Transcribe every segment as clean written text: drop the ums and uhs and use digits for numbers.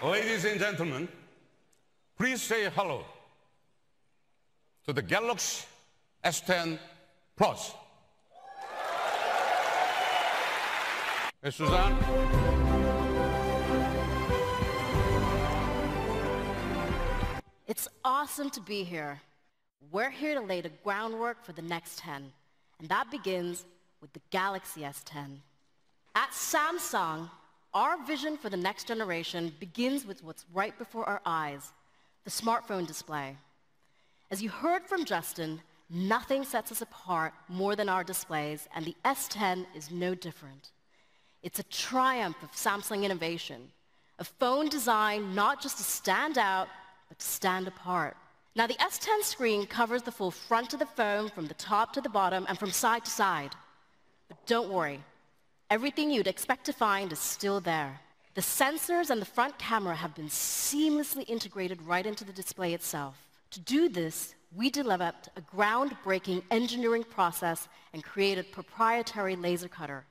Ladies and gentlemen, please say hello to the Galaxy S10 Plus. Hey, Suzanne. It's awesome to be here. We're here to lay the groundwork for the next 10, and that begins with the Galaxy S10. At Samsung, our vision for the next generation begins with what's right before our eyes, the smartphone display. As you heard from Justin, nothing sets us apart more than our displays, and the S10 is no different. It's a triumph of Samsung innovation, a phone designed not just to stand out, but to stand apart. Now, the S10 screen covers the full front of the phone from the top to the bottom and from side to side. But don't worry, everything you'd expect to find is still there. The sensors and the front camera have been seamlessly integrated right into the display itself. To do this, we developed a groundbreaking engineering process and created proprietary laser cutter.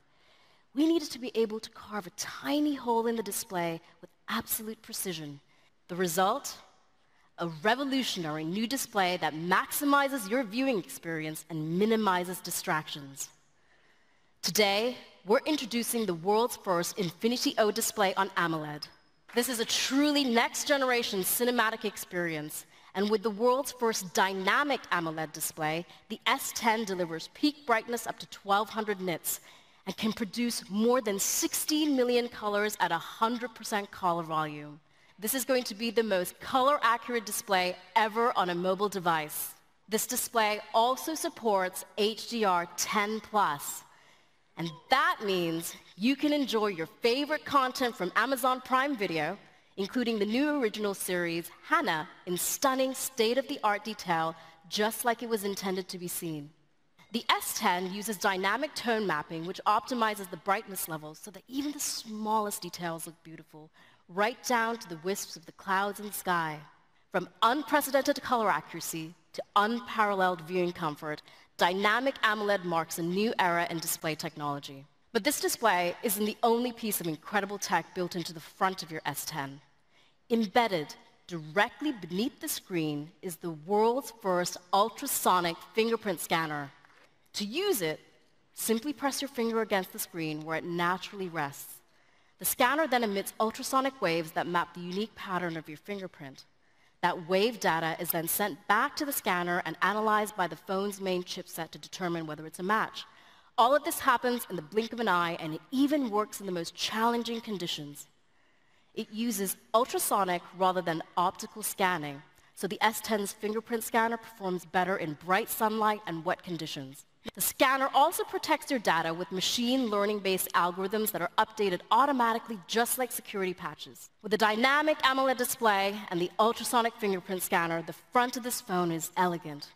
We needed to be able to carve a tiny hole in the display with absolute precision. The result? A revolutionary new display that maximizes your viewing experience and minimizes distractions. Today, we're introducing the world's first Infinity O display on AMOLED. This is a truly next-generation cinematic experience, and with the world's first dynamic AMOLED display, the S10 delivers peak brightness up to 1200 nits and can produce more than 16 million colors at 100% color volume. This is going to be the most color-accurate display ever on a mobile device. This display also supports HDR10+, and that means you can enjoy your favorite content from Amazon Prime Video, including the new original series, Hannah, in stunning state-of-the-art detail, just like it was intended to be seen. The S10 uses dynamic tone mapping, which optimizes the brightness levels so that even the smallest details look beautiful, right down to the wisps of the clouds and sky. From unprecedented color accuracy to unparalleled viewing comfort, dynamic AMOLED marks a new era in display technology. But this display isn't the only piece of incredible tech built into the front of your S10. Embedded directly beneath the screen is the world's first ultrasonic fingerprint scanner. To use it, simply press your finger against the screen where it naturally rests. The scanner then emits ultrasonic waves that map the unique pattern of your fingerprint. That wave data is then sent back to the scanner and analyzed by the phone's main chipset to determine whether it's a match. All of this happens in the blink of an eye, and it even works in the most challenging conditions. It uses ultrasonic rather than optical scanning, so the S10's fingerprint scanner performs better in bright sunlight and wet conditions. The scanner also protects your data with machine learning-based algorithms that are updated automatically, just like security patches. With a dynamic AMOLED display and the ultrasonic fingerprint scanner, the front of this phone is elegant.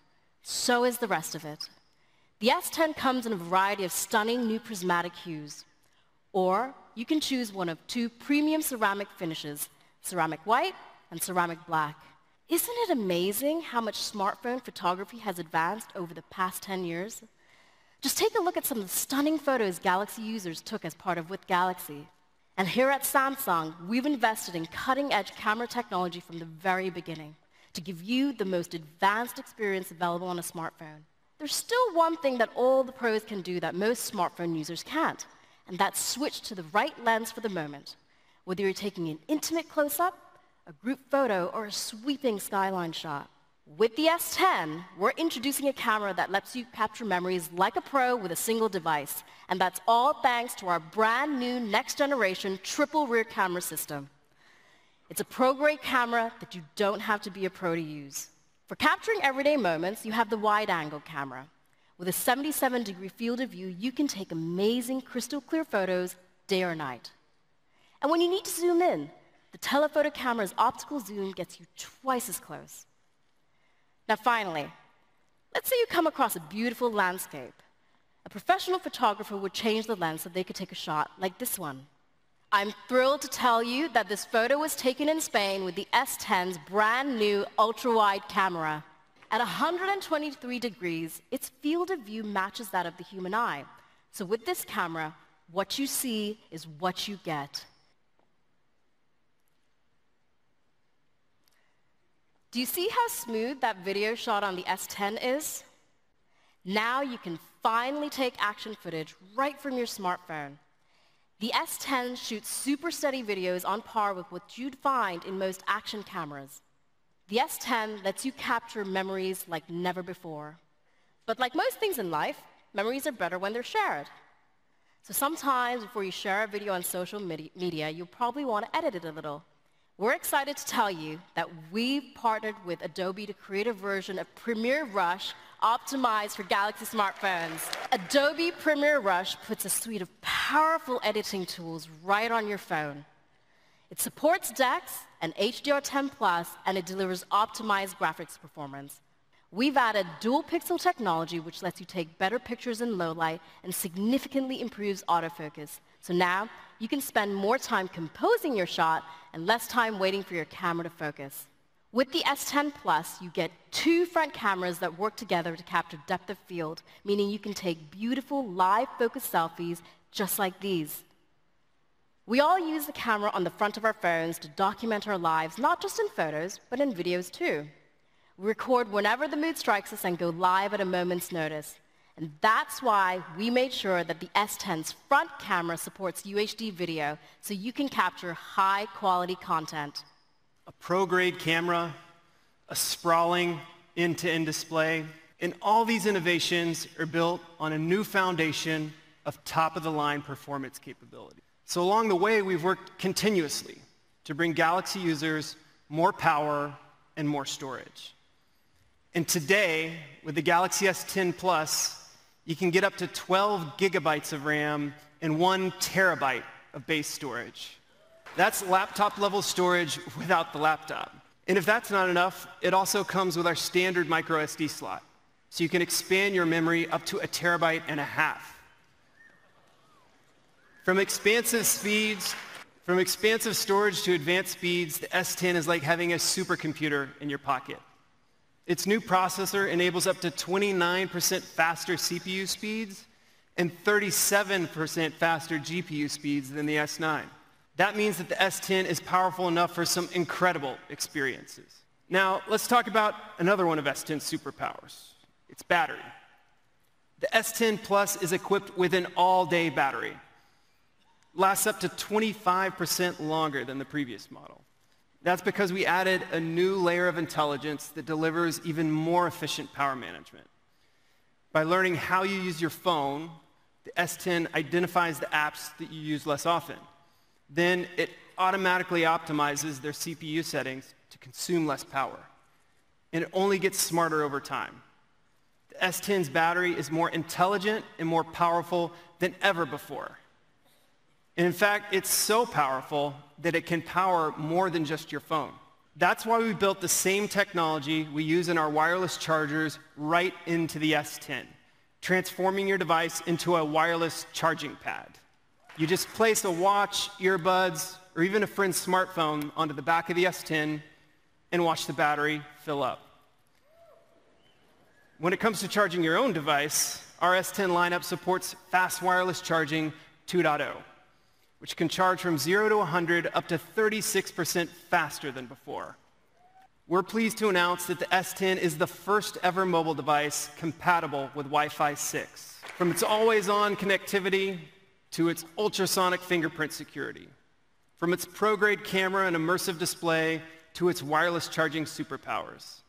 So is the rest of it. The S10 comes in a variety of stunning new prismatic hues. Or you can choose one of two premium ceramic finishes, ceramic white and ceramic black. Isn't it amazing how much smartphone photography has advanced over the past 10 years? Just take a look at some of the stunning photos Galaxy users took as part of With Galaxy. And here at Samsung, we've invested in cutting-edge camera technology from the very beginning to give you the most advanced experience available on a smartphone. There's still one thing that all the pros can do that most smartphone users can't, and that's switch to the right lens for the moment. Whether you're taking an intimate close-up, a group photo, or a sweeping skyline shot. With the S10, we're introducing a camera that lets you capture memories like a pro with a single device. And that's all thanks to our brand new next-generation triple rear camera system. It's a pro-grade camera that you don't have to be a pro to use. For capturing everyday moments, you have the wide-angle camera. With a 77-degree field of view, you can take amazing crystal-clear photos day or night. And when you need to zoom in, the telephoto camera's optical zoom gets you twice as close. Now finally, let's say you come across a beautiful landscape. A professional photographer would change the lens so they could take a shot like this one. I'm thrilled to tell you that this photo was taken in Spain with the S10's brand new ultra-wide camera. At 123 degrees, its field of view matches that of the human eye. So with this camera, what you see is what you get. Do you see how smooth that video shot on the S10 is? Now you can finally take action footage right from your smartphone. The S10 shoots super steady videos on par with what you'd find in most action cameras. The S10 lets you capture memories like never before. But like most things in life, memories are better when they're shared. So sometimes before you share a video on social media, you'll probably want to edit it a little. We're excited to tell you that we've partnered with Adobe to create a version of Premiere Rush optimized for Galaxy smartphones. Adobe Premiere Rush puts a suite of powerful editing tools right on your phone. It supports DeX and HDR10+, and it delivers optimized graphics performance. We've added dual pixel technology, which lets you take better pictures in low light and significantly improves autofocus. So now you can spend more time composing your shot and less time waiting for your camera to focus. With the S10 Plus, you get 2 front cameras that work together to capture depth of field, meaning you can take beautiful live focus selfies just like these. We all use the camera on the front of our phones to document our lives, not just in photos, but in videos too. We record whenever the mood strikes us and go live at a moment's notice. And that's why we made sure that the S10's front camera supports UHD video so you can capture high-quality content. A pro-grade camera, a sprawling end-to-end display, and all these innovations are built on a new foundation of top-of-the-line performance capability. So along the way, we've worked continuously to bring Galaxy users more power and more storage. And today, with the Galaxy S10 Plus, you can get up to 12 gigabytes of RAM and 1 terabyte of base storage. That's laptop-level storage without the laptop. And if that's not enough, it also comes with our standard micro SD slot. So you can expand your memory up to 1.5 terabytes. From expansive storage to advanced speeds, the S10 is like having a supercomputer in your pocket. Its new processor enables up to 29% faster CPU speeds and 37% faster GPU speeds than the S9. That means that the S10 is powerful enough for some incredible experiences. Now, let's talk about another one of S10's superpowers, its battery. The S10 Plus is equipped with an all-day battery. Lasts up to 25% longer than the previous model. That's because we added a new layer of intelligence that delivers even more efficient power management. By learning how you use your phone, the S10 identifies the apps that you use less often. Then it automatically optimizes their CPU settings to consume less power. And it only gets smarter over time. The S10's battery is more intelligent and more powerful than ever before. And in fact, it's so powerful that it can power more than just your phone. That's why we built the same technology we use in our wireless chargers right into the S10, transforming your device into a wireless charging pad. You just place a watch, earbuds, or even a friend's smartphone onto the back of the S10 and watch the battery fill up. When it comes to charging your own device, our S10 lineup supports fast wireless charging 2.0. which can charge from 0 to 100 up to 36% faster than before. We're pleased to announce that the S10 is the first ever mobile device compatible with Wi-Fi 6. From its always-on connectivity to its ultrasonic fingerprint security. From its pro-grade camera and immersive display to its wireless charging superpowers.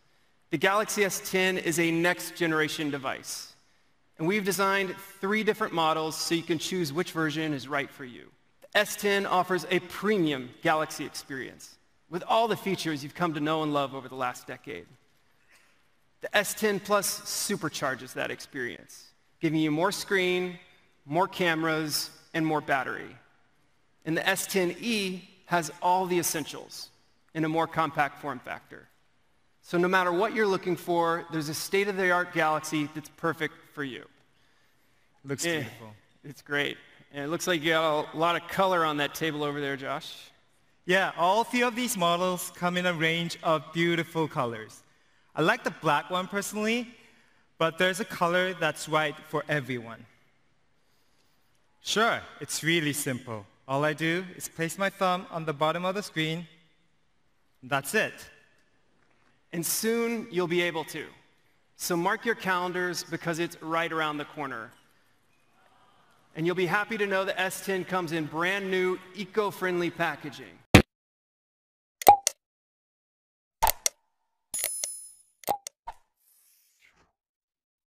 The Galaxy S10 is a next-generation device. And we've designed 3 different models so you can choose which version is right for you. S10 offers a premium Galaxy experience with all the features you've come to know and love over the last decade. The S10 Plus supercharges that experience, giving you more screen, more cameras, and more battery. And the S10e has all the essentials in a more compact form factor. So no matter what you're looking for, there's a state-of-the-art Galaxy that's perfect for you. Looks beautiful. It's great. And it looks like you got a lot of color on that table over there, Josh. Yeah, all 3 of these models come in a range of beautiful colors. I like the black one personally, but there's a color that's right for everyone. Sure, it's really simple. All I do is place my thumb on the bottom of the screen. That's it. And soon you'll be able to. So mark your calendars because it's right around the corner. And you'll be happy to know the S10 comes in brand new, eco-friendly packaging.